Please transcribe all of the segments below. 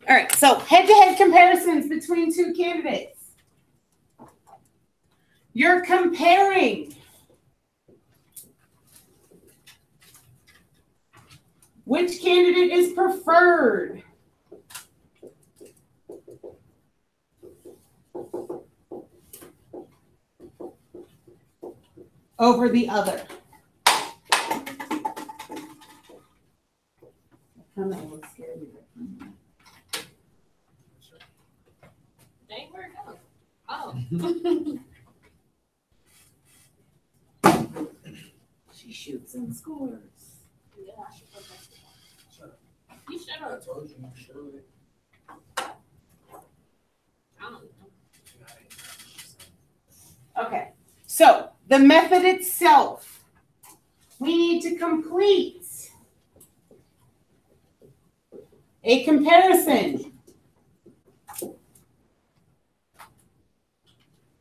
All right, so head-to-head comparisons between two candidates. You're comparing which candidate is preferred. Over the other. Dang, where it goes? Oh. She shoots and scores. Yeah, I should put that. Shut up. You shut up. I told you you should. I don't know. Okay, so the method itself, we need to complete a comparison.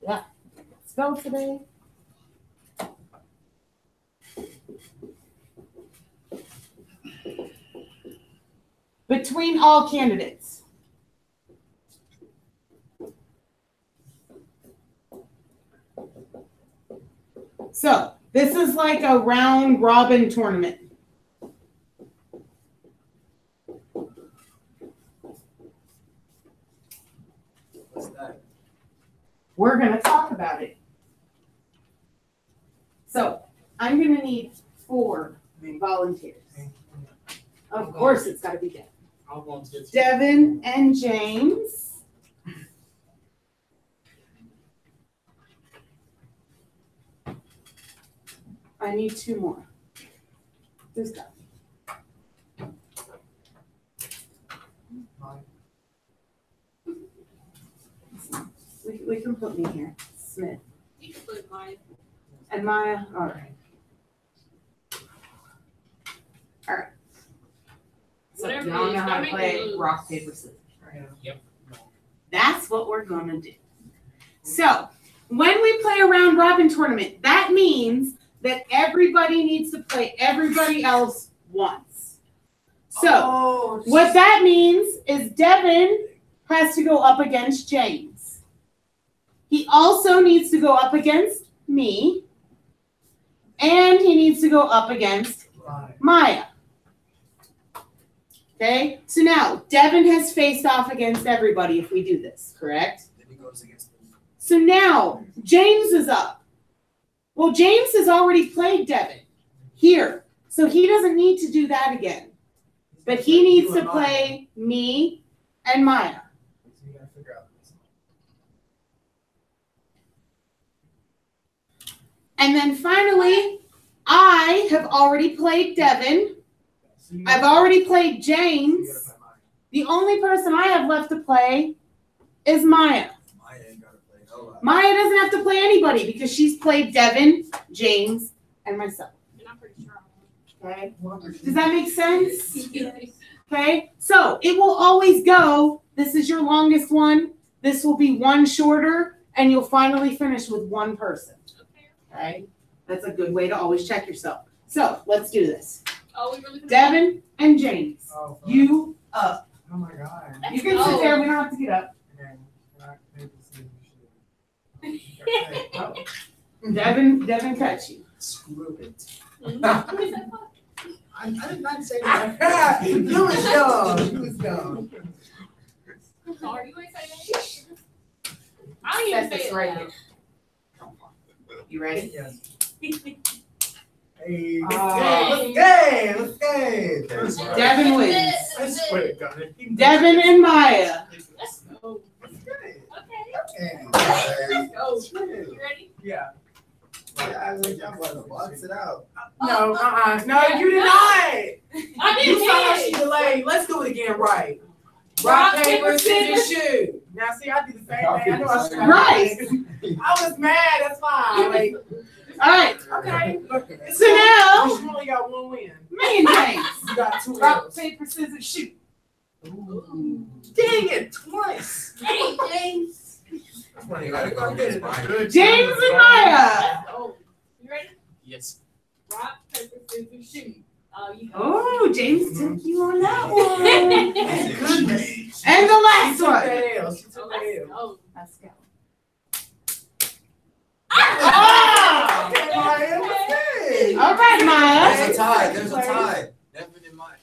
Yeah, let's go today. Between all candidates. So this is like a round robin tournament. What's that? We're going to talk about it. So I'm going to need 4 volunteers. Of course, it's got to be Devin. I'll volunteer. Devin and James. I need 2 more. Who's got? We can put me here. Smith. You can put Maya. And Maya. All right. All right. So Whatever y'all it is, know how don't to make play me lose. rock, paper, scissors. Right? Yep. That's what we're going to do. So when we play a round robin tournament, that means that everybody needs to play everybody else once. So what that means is Devin has to go up against James. He also needs to go up against me. And he needs to go up against Maya. Okay, so now Devin has faced off against everybody if we do this, correct? Then he goes against them. So now James is up. Well, James has already played Devin here, so he doesn't need to do that again. But he needs to play me and Maya. So you gotta figure out this. And then finally, I have already played Devin. I've already played James. The only person I have left to play is Maya. Maya ain't gotta play no lie. Maya doesn't have to play anybody because she's played Devin, James, and myself. And I'm pretty sure Okay? Does that make sense? Okay? So it will always go, this is your longest one, this will be one shorter, and you'll finally finish with one person. Okay? That's a good way to always check yourself. So let's do this. Oh, we really Devin and James, Oh, fuck. you up. Oh my god. You can sit there, we don't have to get up. Okay. Rock, paper, scissors, shoot. Oh. Devin cut you. Screw it. Mm-hmm. I did not say that. You was young. You was young. Sorry, you ain't say that. I don't even That's say it right now. here. You ready? Yes. Hey, Oh. let's go. Devin wins. I swear to God. Devin and Maya. Let's go. Let's get it. Okay. Okay. Let's go. You ready? Yeah. I was like, y'all want to box it out. No, no, you did not. I You saw how she did. delayed. Let's do it again, right? Rock, paper, scissors, shoot. Now, see, I did the same thing. I know I should have. Right. I was mad. That's fine. Like, All right. okay. So now, You only got one win. me and James. You got 2 Rock, L's. paper, scissors, shoot. Dang it, twice. Hey, James. That's when you gotta go against mine. James and Maya. Let's go. You ready? Yes. Rock, paper, scissors, shoot. Oh, James took you on that one. Goodness. And the last She took one. that L. She took that L. Oh, Let's go. Oh! Okay, Maya, what's that? All right, Maya. There's a tie. There's a tie. Devin and Maya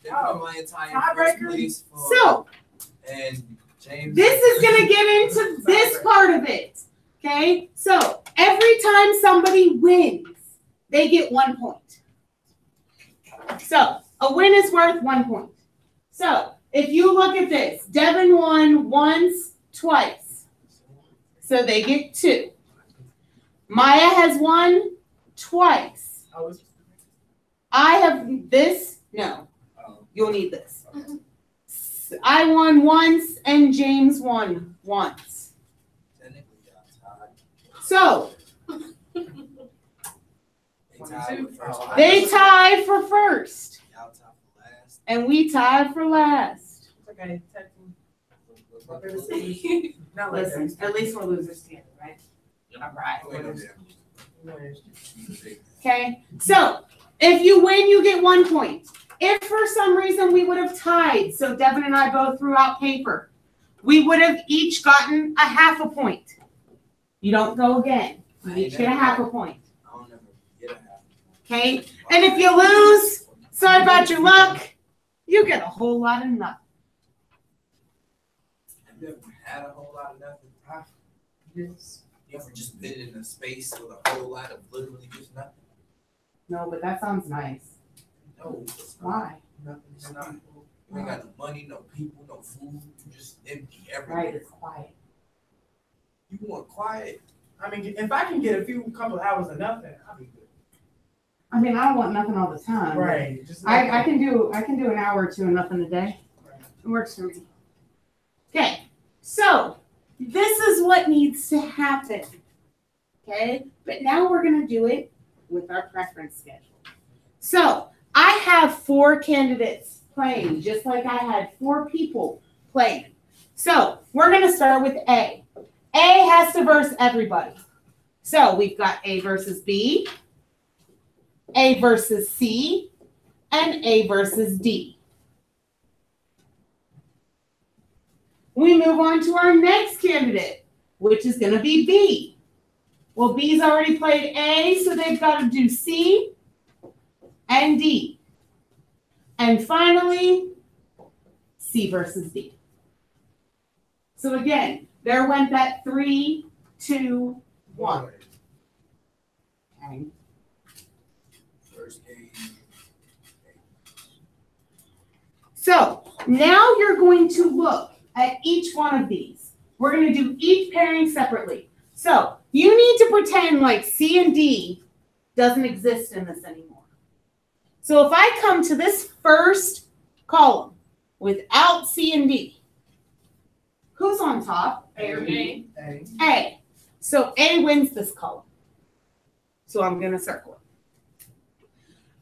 tie in first Tiebreaker. place. So, And James. this is going to get into this part of it. Okay? So, every time somebody wins, they get 1 point. So, a win is worth 1 point. So, if you look at this, Devin won once, twice. So, they get 2. Maya has won twice. I have this. No, you'll need this. I won once and James won once. Technically, y'all tied. So, They tied for first. they tie for first. Y'all tied for last. And we tied for last. Okay, Look. not like Listen, at least we're losers together, right? All right. Wait, no, that. Okay, so if you win, you get 1 point. If for some reason we would have tied, so Devin and I both threw out paper, we would have each gotten a half a point. You don't go again. You each get a half a point. I don't ever get a half. Okay, and if you lose, sorry about your luck, you get a whole lot of nothing. Have you ever had a whole lot of nothing? Yes. You ever just been in a space with a whole lot of literally just nothing? No, but that sounds nice. No, it's not. Why? Nothing. It's not. You ain't got no money, no people, no food. You just empty everything. Right, it's quiet. You want quiet? I mean, if I can get couple of hours of nothing, I'll be good. I mean, I don't want nothing all the time. Right. Just I can do an hour or two of nothing a day. It works for me. Okay, so this is what needs to happen. Okay, but now we're gonna do it with our preference schedule. So I have 4 candidates playing, just like I had 4 people playing. So we're gonna start with A. A has to verse everybody. So we've got A versus B, A versus C, and A versus D. We move on to our next candidate, which is going to be B. Well, B's already played A, so they've got to do C and D. And finally, C versus D. So again, there went that 3, 2, 1. Okay. First game. So now you're going to look at each one of these. We're going to do each pairing separately. So you need to pretend like C and D doesn't exist in this anymore. So if I come to this first column without C and D, who's on top? A or B? A. A. So A wins this column. So I'm going to circle it.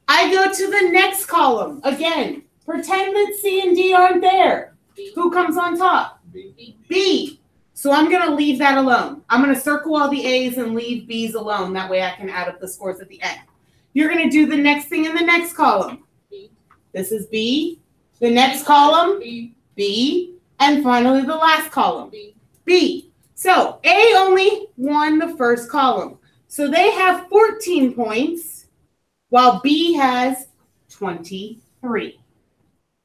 I go to the next column. Again, pretend that C and D aren't there. B. Who comes on top? B. B. So I'm going to leave that alone. I'm going to circle all the A's and leave B's alone. That way I can add up the scores at the end. You're going to do the next thing in the next column. B. This is B. The next column, B. B. And finally the last column, B. B. So A only won the first column. So they have 14 points, while B has 23.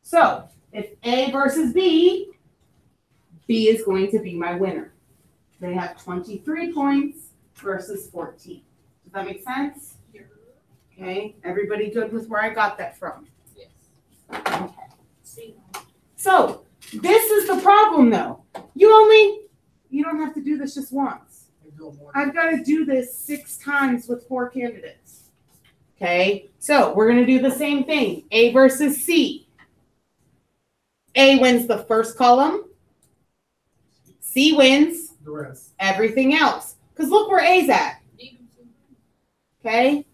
So if A versus B, B is going to be my winner. They have 23 points versus 14. Does that make sense? Okay, everybody good with where I got that from? Yes. Okay. C. So this is the problem though. You don't have to do this just once. I've got to do this 6 times with 4 candidates. Okay, so we're going to do the same thing. A versus C. A wins the first column. C wins The rest. everything else. Because look where A's at. D. Okay,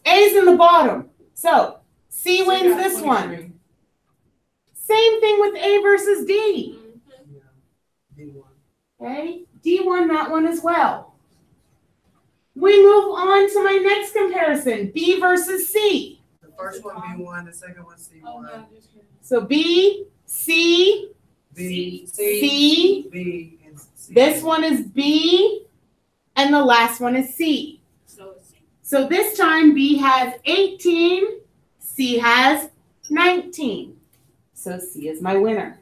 A's in the bottom. So C wins this one. Same thing with A versus D. Yeah. D1. Okay, D won that one as well. We move on to my next comparison, B versus C. First one B1, the second one Oh, C1. no, just kidding. So B, C, B, C. B, and C. This one is B, and the last one is C. So it's So this time B has 18, C has 19. So C is my winner.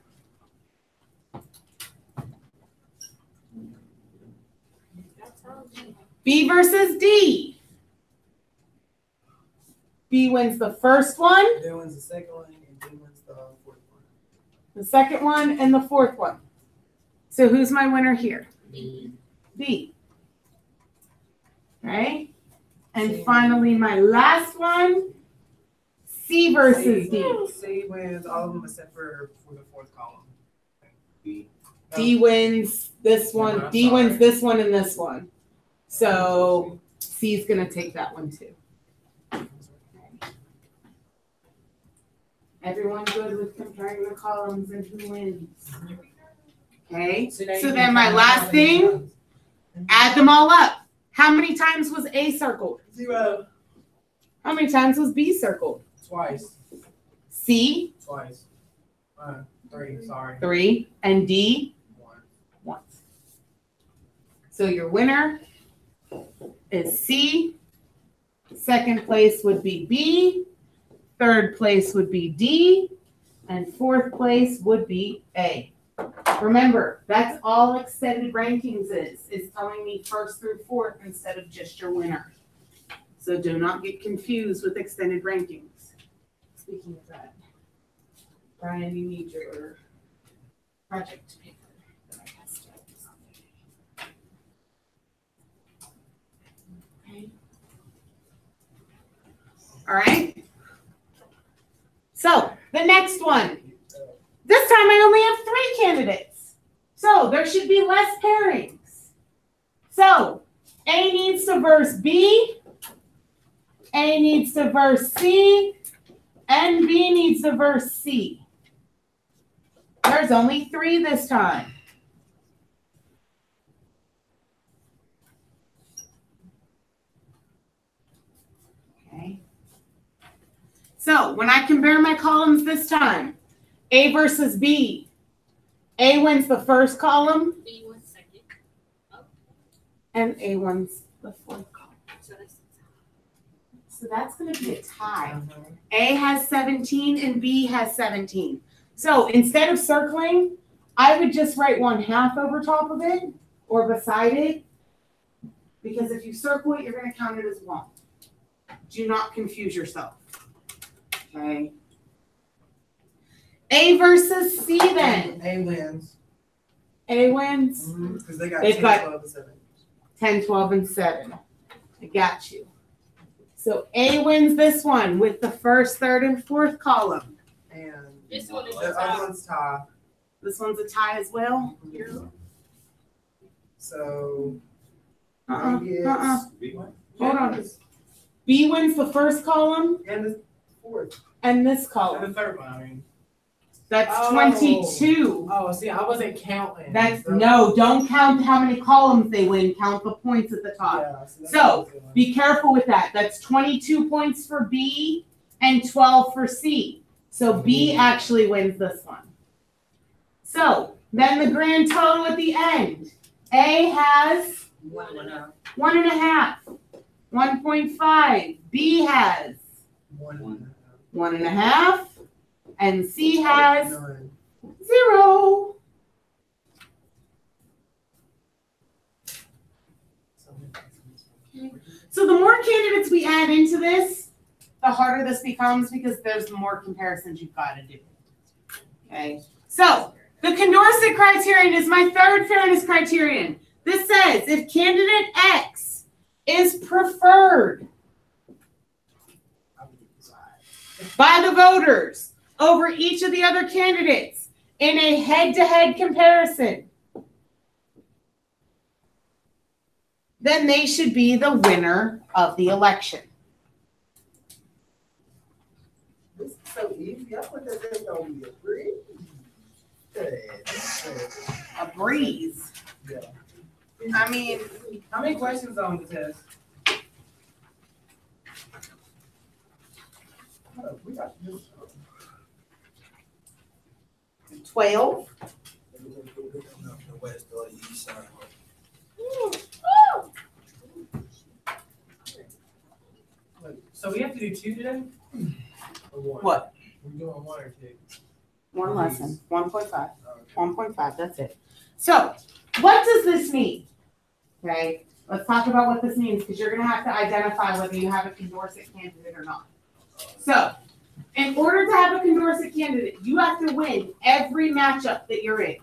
B versus D. B wins the first one, D wins the second one, and D wins the fourth one. the second one, and the fourth one. So who's my winner here? B. Right? And finally, my last one, C versus D. C wins all of them except for the fourth column. B. D wins this one, D wins this one and this one. So C's gonna take that one too. Everyone good with comparing the columns and who wins? Okay, so then my last thing, add them all up. How many times was A circled? 0. How many times was B circled? Twice. C, Twice. 3, sorry. 3, and D, 1. once. So your winner is C. Second place would be B. Third place would be D. And fourth place would be A. Remember, that's all extended rankings is telling me first through fourth instead of just your winner. So do not get confused with extended rankings. Speaking of that, Brian, you need your project paper that I passed out. Okay. All right. So the next one. This time I only have 3 candidates. So there should be less pairings. So A needs to verse B, A needs to verse C, and B needs to verse C. There's only 3 this time. Okay. So when I compare my columns this time, A versus B, A wins the first column, B was second. and A wins the fourth column. So that's So that's going to be a tie. A has 17 and B has 17. So instead of circling, I would just write 1/2 over top of it or beside it. Because if you circle it, you're going to count it as 1. Do not confuse yourself. Okay. A versus C then. A wins. A wins. Because they got They've 10, got 12, and 7. 10, 12, and 7. I got you. So A wins this one with the first, third, and fourth column. And this one is the a tie. other one's tie. This one's a tie as well. So maybe it's Hold on. B wins the first column and the fourth. and this And column. the third one, I mean. That's Oh. 22. Oh, see, I wasn't counting. No, don't count how many columns they win. Count the points at the top. Yeah, that's So, what I was doing. Be careful with that. That's 22 points for B and 12 for C. So B actually wins this one. So then the grand total at the end. A has 1.5. 1.5. 1.5. B has 1.5. 1.5. And C has None. 0. So the more candidates we add into this, the harder this becomes because there's more comparisons you've got to do. Okay. So the Condorcet criterion is my third fairness criterion. This says if candidate X is preferred by the voters over each of the other candidates in a head-to-head comparison, then they should be the winner of the election. This is so easy. I thought that was gonna be a breeze. A breeze. Yeah. I mean, How many questions on the test? We got to do 12. The west or the east side. So we have to do 2 today? Or 1? What? We're doing 1 or 2? One lesson. 1.5. Okay. 1.5. That's it. So, what does this mean? Okay. Let's talk about what this means because you're going to have to identify whether you have a Condorcet candidate or not. So, in order to have a Condorcet candidate, you have to win every matchup that you're in.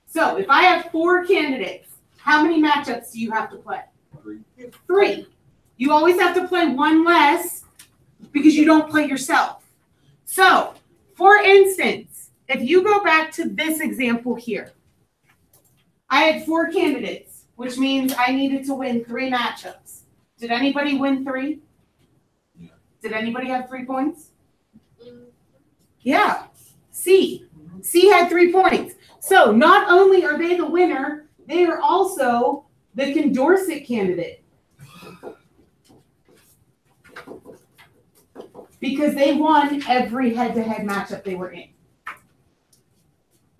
So, if I have 4 candidates, how many matchups do you have to play? 3. You always have to play 1 less because you don't play yourself. So, for instance, if you go back to this example here, I had 4 candidates, which means I needed to win 3 matchups. Did anybody win 3? Yeah. Did anybody have 3 points? Yeah. C had 3 points. So not only are they the winner, they are also the Condorcet candidate. Because they won every head-to-head matchup they were in.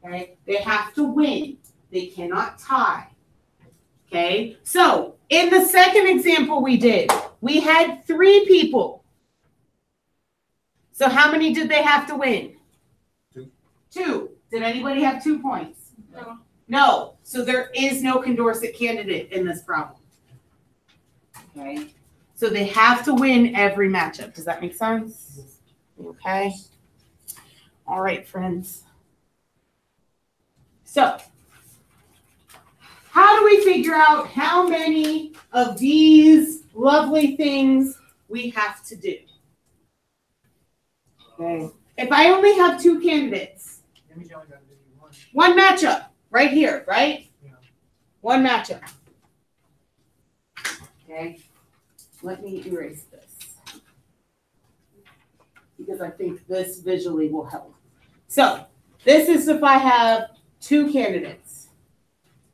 Okay? They have to win. They cannot tie. Okay? So, in the second example we did, we had 3 people. So, how many did they have to win? 2. Did anybody have 2 points? No. No. So, there is no Condorcet candidate in this problem. Okay? So, they have to win every matchup. Does that make sense? Okay? All right, friends. So, how do we figure out how many of these lovely things we have to do? Okay. If I only have 2 candidates, That means you only got to do 1. 1 matchup right here, right? Yeah. 1 matchup. Okay. Let me erase this because I think this visually will help. So this is if I have 2 candidates.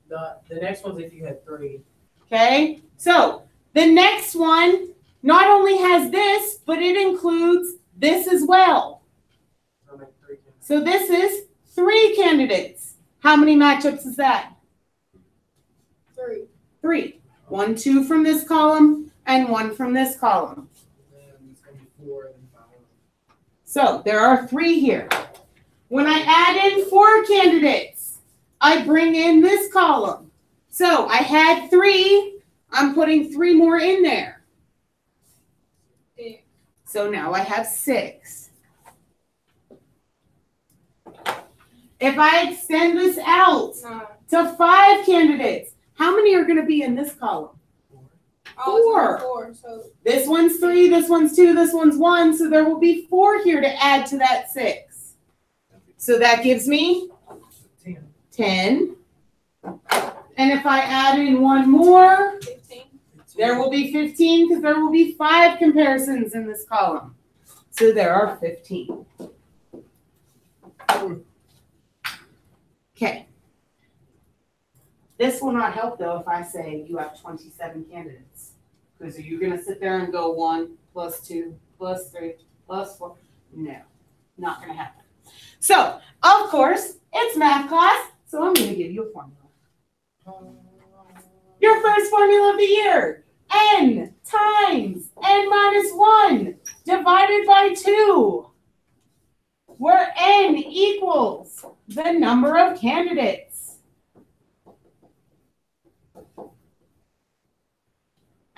The next one's if you had 3. Okay, so the next one not only has this, but it includes this as well. So make 3 candidates. So this is 3 candidates. How many matchups is that? 3. 3. 1, 2 from this column and 1 from this column. And then it's going to be 4 and then 5. So there are 3 here. When I add in 4 candidates, I bring in this column. So I had 3. I'm putting 3 more in there. 6. So now I have 6. If I extend this out 9. to 5 candidates, how many are going to be in this column? 4. 4. So This one's 3, this one's 2, this one's 1. So there will be 4 here to add to that 6. So that gives me 10. 10. And if I add in 1 more, 15. there will be 15 because there will be 5 comparisons in this column. So there are 15. Okay. This will not help though if I say you have 27 candidates. Because are you going to sit there and go 1 plus 2 plus 3 plus 4? No, not going to happen. So, of course, it's math class, so I'm going to give you a formula. Your first formula of the year, n times n minus 1 divided by 2, where n equals the number of candidates.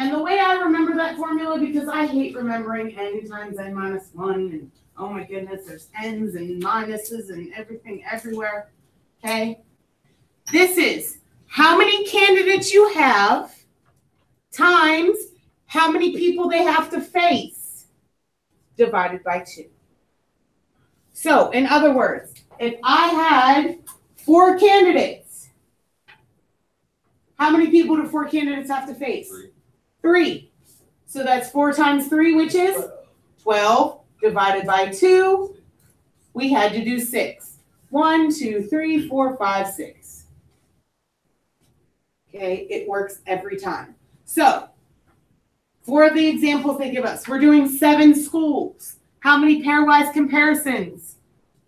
And the way I remember that formula, because I hate remembering n times n minus 1, and oh my goodness, there's n's and minuses and everything everywhere, okay? This is how many candidates you have times how many people they have to face divided by 2. So, in other words, if I had 4 candidates, how many people do 4 candidates have to face? 3. So that's 4 times 3, which is 12 divided by 2. We had to do 6. 1, 2, 3, 4, 5, 6. Okay, it works every time. So, for the examples they give us, we're doing 7 schools. How many pairwise comparisons?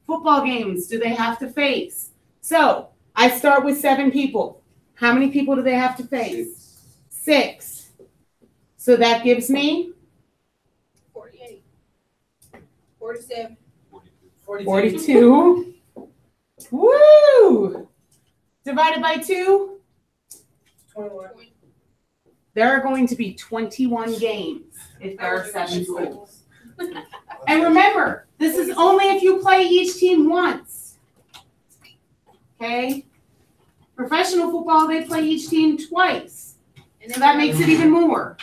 Football games do they have to face? So I start with 7 people. How many people do they have to face? 6. So that gives me 48. 47. 42. Woo! Divided by 2, 21. there are going to be 21 games if there are 7 schools. And remember, this is only if you play each team once. Okay? Professional football, they play each team twice. So that makes it even more.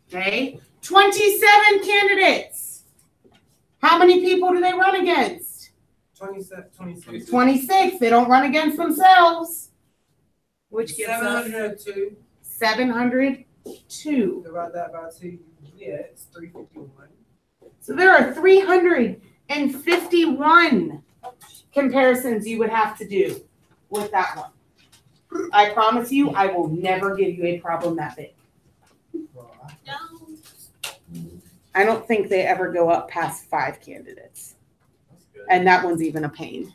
Okay? 27 candidates. How many people do they run against? 26. 26. They don't run against themselves. Which gives us 702. 702. Divide that by 2. Yeah, it's 351. So there are 351 comparisons you would have to do with that one. I promise you, I will never give you a problem that big. I don't think they ever go up past 5 candidates. And that one's even a pain.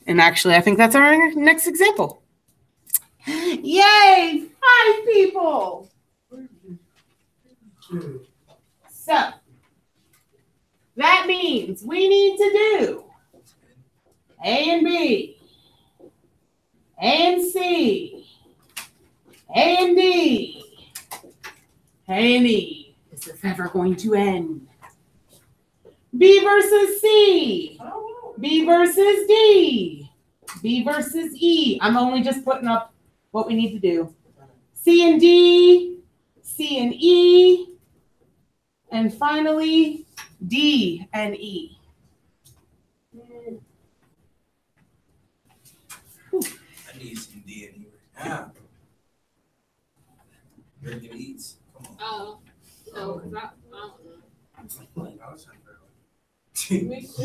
And actually, I think that's our next example. Yay! 5 people! So, that means we need to do A and B, A and C, A and D, A and E. Is this ever going to end? B versus C, B versus D, B versus E. I'm only just putting up what we need to do. C and D, C and E, and finally D and E. I need some D and E right now. American Eats. Come on. Oh, no, because I don't know. I was trying to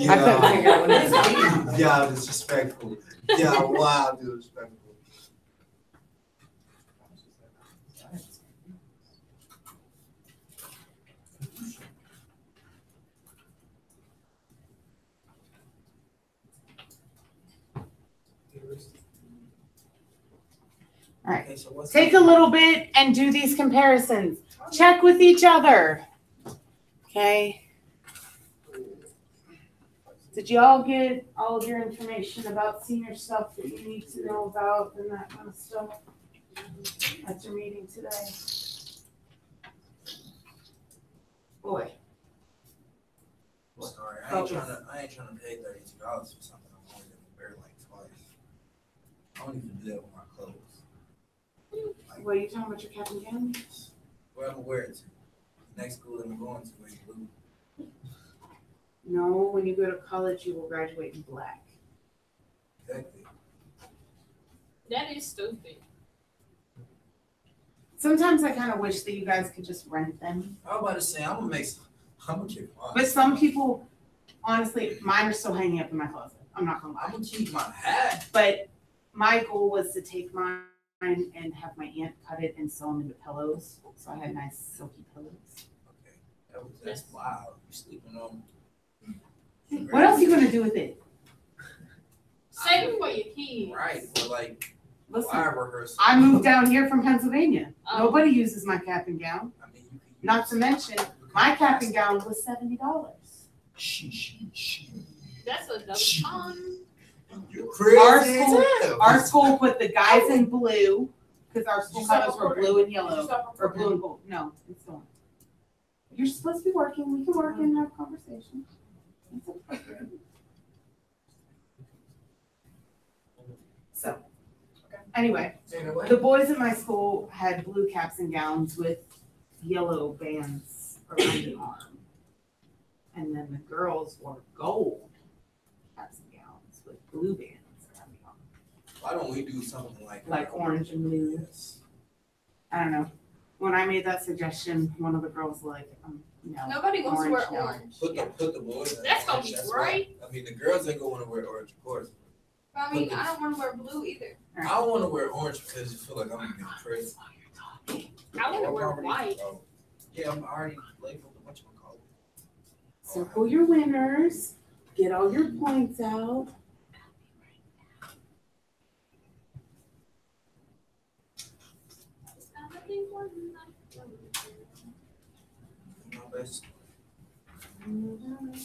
I couldn't figure out what it is. Yeah, disrespectful. Yeah, wow, disrespectful. All right. Okay, so what's Take a little bit and do these comparisons. Check with each other. Okay. Did you all get all of your information about senior stuff that you need to know about and that kind of stuff at your meeting today? Boy. Sorry, I ain't trying to pay $32 for something I'm only gonna wear like twice. I don't even do that with my clothes. What are you talking about, your cap and gown? Where I'm gonna wear it to. The next school that I'm going to is blue. No, when you go to college, you will graduate in black. Exactly. That is stupid. Sometimes I kind of wish that you guys could just rent them. I was about to say I'm gonna get mine. But some people, honestly, mine are still hanging up in my closet. I'm not gonna lie. I'm gonna keep my hat. But my goal was to take mine and have my aunt cut it and sew them into pillows. So I had nice silky pillows. Okay, that's wild. You sleeping on? What else are you gonna do with it? Save it for your kids. Right, but like Listen, choir rehearsal. I moved down here from Pennsylvania. Oh. Nobody uses my cap and gown. I mean, you can Not to mention, my cap and gown was $70. That's a double You're crazy. Our school put the guys in blue because our school colors were blue and yellow or blue and gold. No, it's the one. You're supposed to be working. We can work and have conversation. It's appropriate. So, anyway, the boys in my school had blue caps and gowns with yellow bands around the arm. And then the girls wore gold caps and gowns with blue bands around the arm. Why don't we do something like Orange and blue? Yes. I don't know. When I made that suggestion, one of the girls was like, no. Nobody wants to wear no. orange. Put the boys. in That's gonna orange, be that's great. why. I mean, the girls ain't gonna want to wear orange, of course. I mean, I don't want to wear blue either. I don't want to wear orange because I feel like I'm gonna be crazy. I want to wear white. Yeah, I'm already labeled a bunch of colors. Circle your winners. Get all your points out. My best. Oh my God.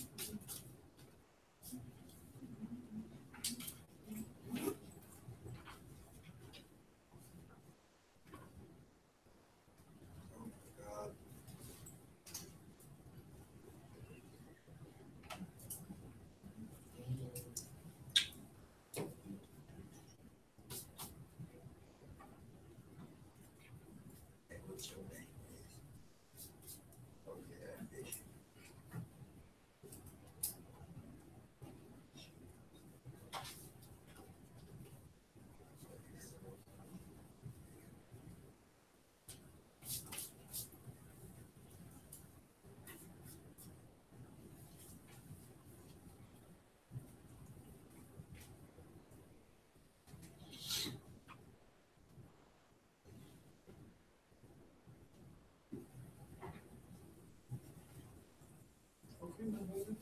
Hey, what's your name? Oh yeah, fish. Okay, my baby.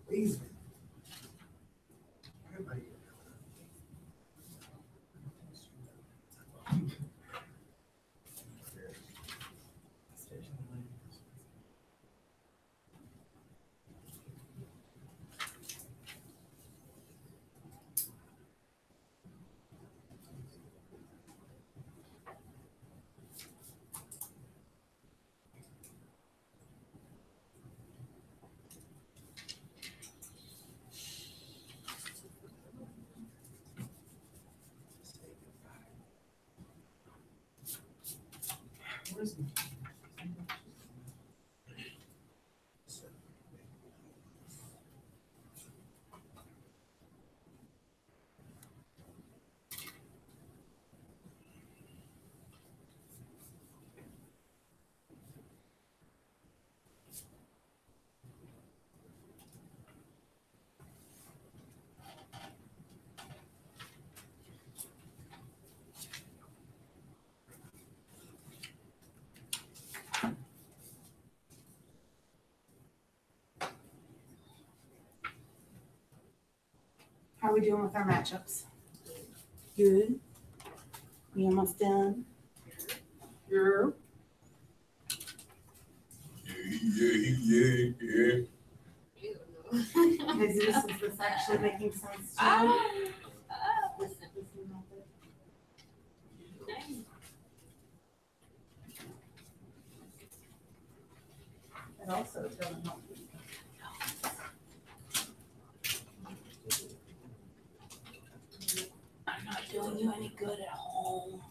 Please. Everybody. Where's the- How are we doing with our matchups? Good. We almost done. Yeah. Yeah. Jesus, is this actually making sense to you? This method? It also is going to help you. I'm not doing you any good at home.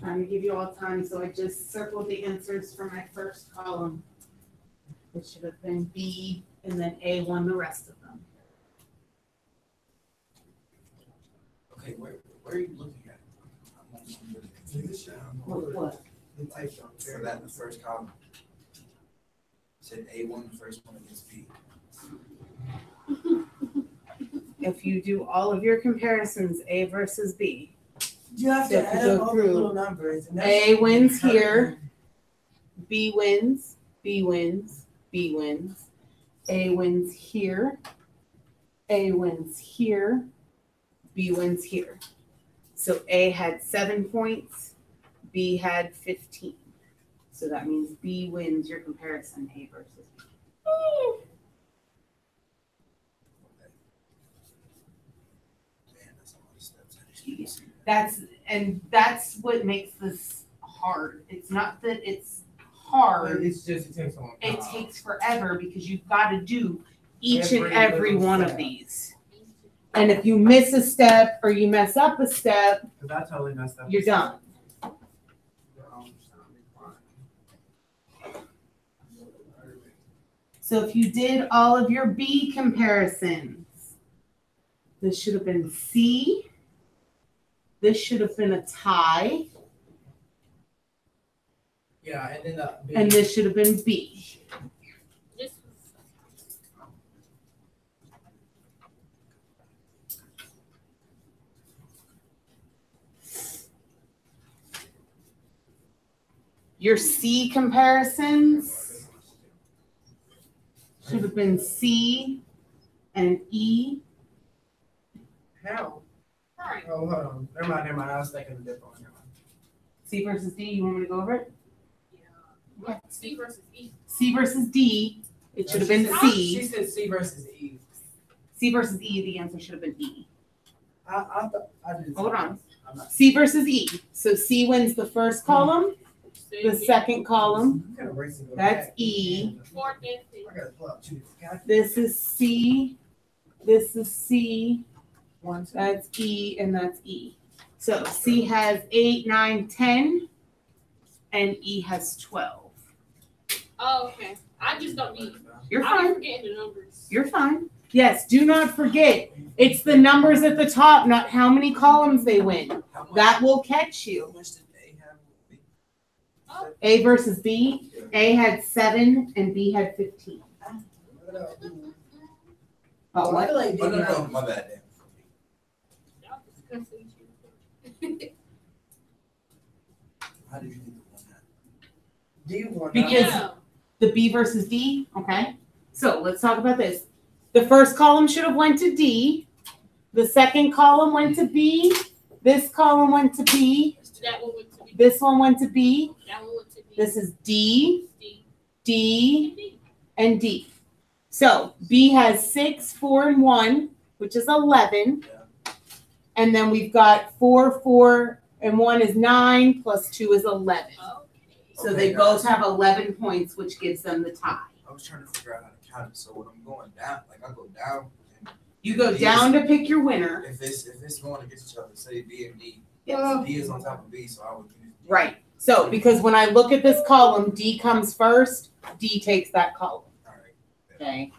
Trying to give you all time, so I just circled the answers for my first column. It should have been B, and then A won the rest of them. Okay, where Where are you looking at? What? So that in the first column. Said A1, the first one against B. If you do all of your comparisons, A versus B, You have So to if you add go up all the through, little numbers. And A wins here, B wins, B wins, B wins. A wins here, A wins here, B wins here. So A had 7 points, B had 15. So that means B wins your comparison, A versus B. Man, that's a lot of steps. That's what makes this hard. It's not that it's hard. It's just, it takes a long time. It takes forever because you've got to do each and Every every little one of step. these. And if you miss a step or you mess up a step, Because I totally messed up. you're done. So if you did all of your B comparisons, this should have been C. This should have been a tie. Yeah, and then the And this should have been B. This Your C comparisons should have been C and E. How? right. Oh, hold on. Never mind. I was thinking of a different one. Never mind. C versus D, you want me to go over it? What? C versus E. C versus D, it should have been She C. said C versus E. C versus E, the answer should have been E. I thought I did. Hold on. I'm not. C versus E. So C wins the first column, the second column, I'm gonna race and go that's back. E. Fourth and fifth. I gotta pull out two. This is C, this is C, One, two. that's E, and that's E. So C has 8, 9, 10, and E has 12. Oh, okay. I just don't need. You're I'm fine. forgetting the numbers. You're fine. Yes, do not forget. It's the numbers at the top, not how many columns they win. How much, That will catch how you. much did A have? Oh, A versus B. A had 7 and B had 15. Oh, I what? feel like Oh, no, Diddy- no, my bad. Damn. y'all discussing you. How did you get the one that? D won. Because- Yeah. The B versus D, okay? So let's talk about this. The first column should have went to D. The second column went to B. This column went to B. That one went to B. This one went to B. That one went to B. This is D, D. D, D. and D. So B has 6, 4, and 1, which is 11. And then we've got 4, 4, and 1 is 9, plus 2 is 11. Okay. So they both have 11 points, which gives them the tie. I was trying to figure out how to count it. So when I'm going down, like I go down, and You go down to pick your winner. if it's going against each other, say B and D, Yes. D is on top of B, so I would use D. Right. So because when I look at this column, D comes first, D takes that column. All right. Okay.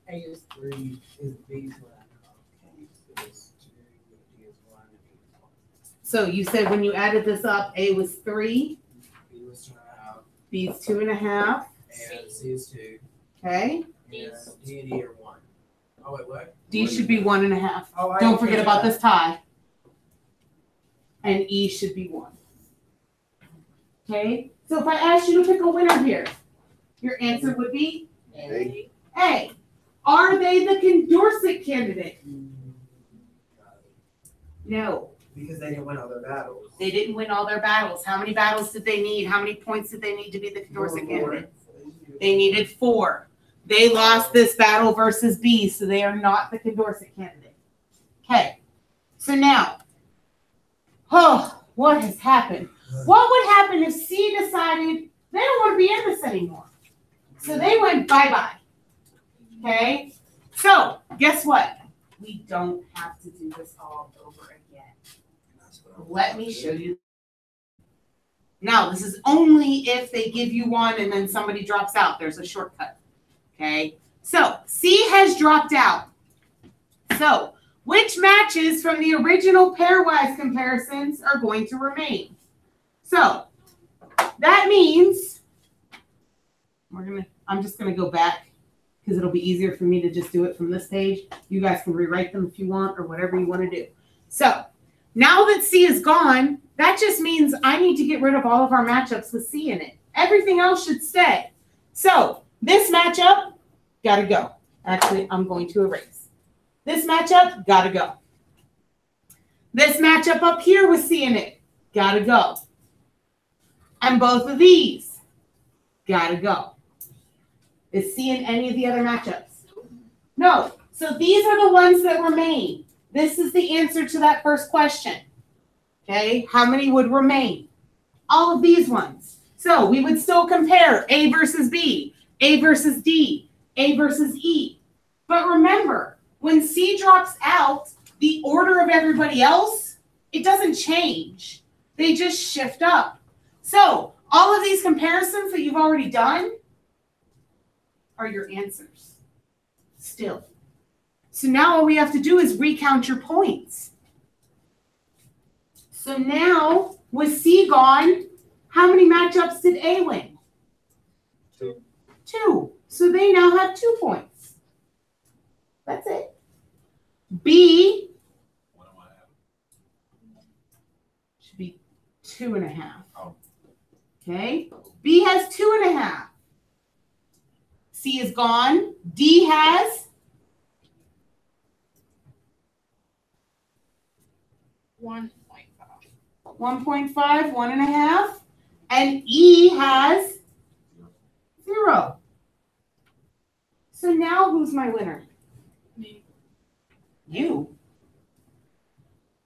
A is 3, is B is 1. Okay. Is 2, D is 1, and B is 1. So you said when you added this up, A was 3, B was 2.5, B is 2.5. and C is 2, Okay. and D and D are 1. Oh, wait, what? D should be 1.5. Oh, I Don't forget about that. this tie. And E should be 1. Okay. So if I asked you to pick a winner here, your answer would be A. A. Are they the Dorset candidate? No. Because they didn't win all their battles. They didn't win all their battles. How many battles did they need? How many points did they need to be the Dorset candidate? They needed 4. They lost this battle versus B, so they are not the Dorset candidate. Okay. So now, what has happened? What would happen if C decided they don't want to be in this anymore? So they went bye-bye. Okay? So, guess what? We don't have to do this all over again. Let me show you. Now, this is only if they give you one and then somebody drops out. There's a shortcut. Okay? So, C has dropped out. So, which matches from the original pairwise comparisons are going to remain? So that means I'm just gonna go back because it'll be easier for me to just do it from this page. You guys can rewrite them if you want or whatever you want to do. So now that C is gone, that just means I need to get rid of all of our matchups with C in it. Everything else should stay. So this matchup, gotta go. Actually, I'm going to erase. This matchup, gotta go. This matchup up here with C in it, gotta go. And both of these, gotta go. Is C in any of the other matchups? No. So these are the ones that remain. This is the answer to that first question. Okay, how many would remain? All of these ones. So we would still compare A versus B, A versus D, A versus E. But remember, when C drops out, the order of everybody else, it doesn't change. They just shift up. So all of these comparisons that you've already done are your answers still. So now all we have to do is recount your points. So now with C gone, how many matchups did A win? 2. 2. So they now have 2 points. That's it. B should be 2.5. Oh. Okay. B has 2.5. C is gone. D has 1.5. 1.5, 1.5. And E has 0. So now who's my winner? Me. You.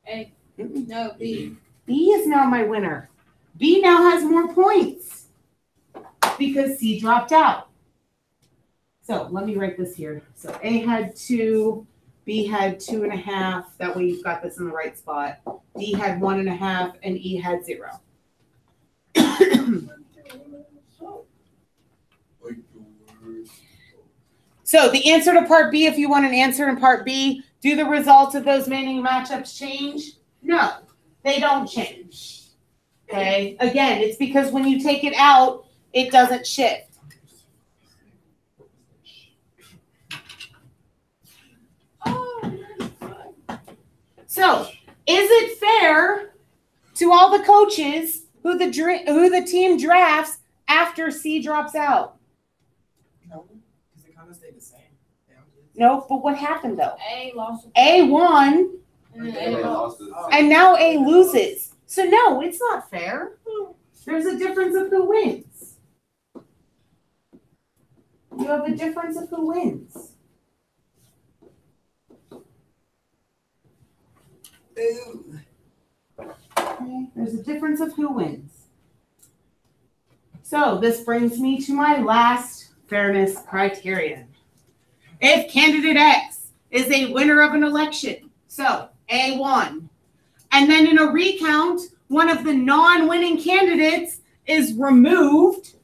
A. No, B. B is now my winner. B now has more points because C dropped out. So let me write this here. So A had 2, B had 2.5. That way you've got this in the right spot. D had 1.5 and E had 0. So the answer to part B, if you want an answer in part B, do the results of those remaining matchups change? No, they don't change. Okay, again, it's because when you take it out, it doesn't shift. So, is it fair to all the coaches who the team drafts after C drops out? No, because it kind of stayed the same. No, but what happened though? A lost. A won, And then A lost. and now A loses. So no, it's not fair. There's a difference of who wins. You have a difference of who wins. Okay, there's a difference of who wins. So this brings me to my last fairness criterion. If candidate X is a winner of an election, so A won, and then in a recount, one of the non-winning candidates is removed.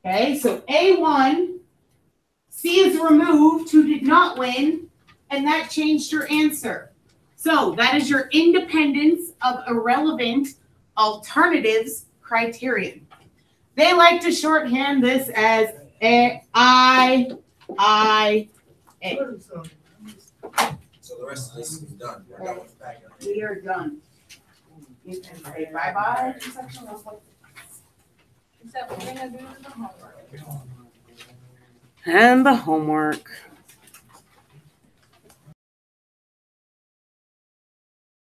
Okay, so A won, C is removed, who did not win, and that changed your answer. So that is your independence of irrelevant alternatives criterion. They like to shorthand this as I, A. So the rest of this is done. We're done with the packet. We are done. You can say bye-bye. Except we're gonna do the homework. And the homework.